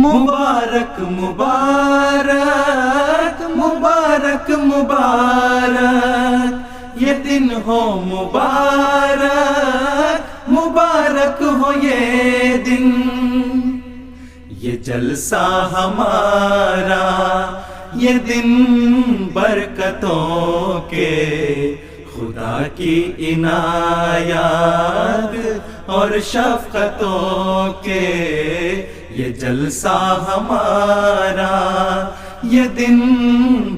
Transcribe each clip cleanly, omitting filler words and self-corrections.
مبارک مبارک مبارک مبارک یہ دن ہو مبارک مبارک ہو یہ دن، یہ جلسہ ہمارا یہ دن برکتوں کے، خدا کی عنایات اور شفقتوں کے، یہ جلسہ ہمارا یہ دن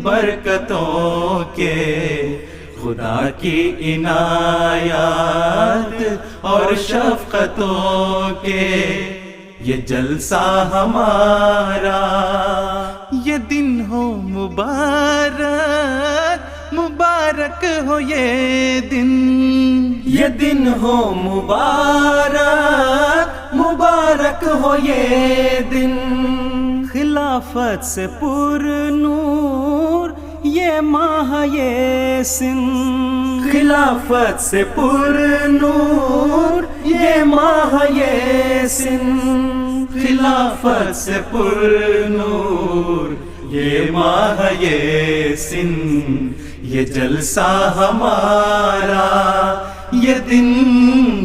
برکتوں کے، خدا کی عنایات اور شفقتوں کے، یہ جلسہ ہمارا یہ دن ہو مبارک مبارک ہو یہ دن، یہ دن ہو مبارک مبارک ہو یہ دن، خلافت سے پر نور یہ ماہ یہ سن، خلافت سے پر نور یہ ماہ یہ سن، خلافت سے پر نور یہ ماہ یہ سن، یہ جلسہ ہمارا یہ دن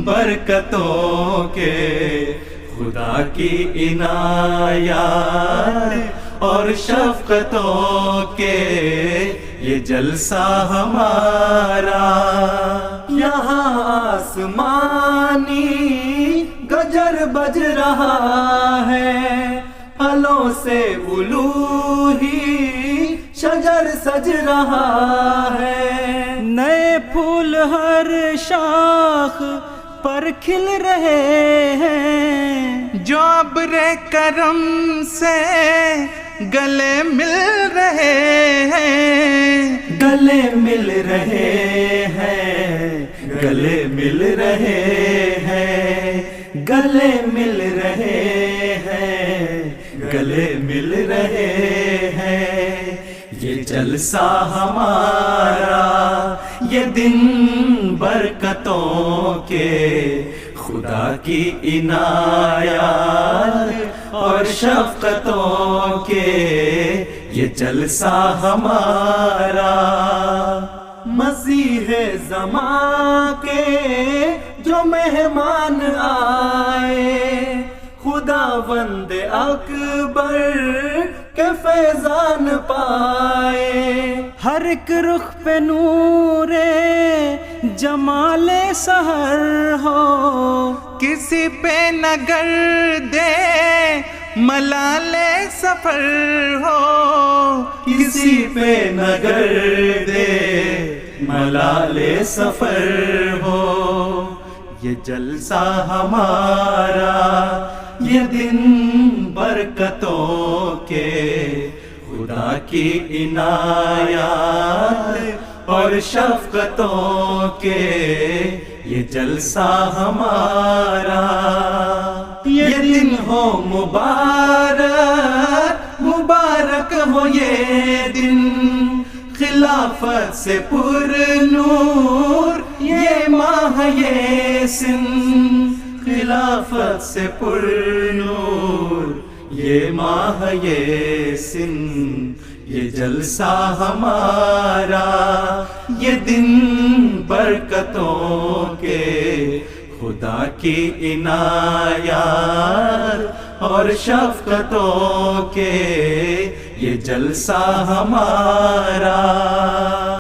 برکتوں کے، خدا کی عنایات اور شفقتوں کے، یہ جلسہ ہمارا، یہاں آسمانی گجر بج رہا ہے، پھلوں سے الوہی شجر سج رہا ہے، نئے پھول ہر شاخ پر کھل رہے ہیں، جو ابر کرم سے گلے مل رہے ہیں، گلے مل رہے ہیں، گلے مل رہے ہیں، گلے مل رہے ہیں، گلے مل رہے ہیں، یہ جلسہ ہمارا یہ دن برکتوں کے، خدا کی عنایات اور شفقتوں کے، یہ جلسہ ہمارا، مسیح زمان کے جو مہمان آئے، خداوند اکبر کے فیضان پائے، ہر ایک رخ پہ نور جمال سحر ہو، کسی پہ نہ گردے ملال سفر ہو، کسی پہ نہ گردے ملال سفر ہو، یہ جلسہ ہمارا یہ دن برکتوں کے، خدا کی عنایات اور شفقتوں کے، یہ جلسہ ہمارا یہ دن ہو مبارک مبارک ہو یہ دن، خلافت سے پر نور یہ ماہ یہ سن، خلافت سے پر نور یہ ماہ یہ سن، یہ جلسہ ہمارا یہ دن برکتوں کے، خدا کی عنایات اور شفقتوں کے، یہ جلسہ ہمارا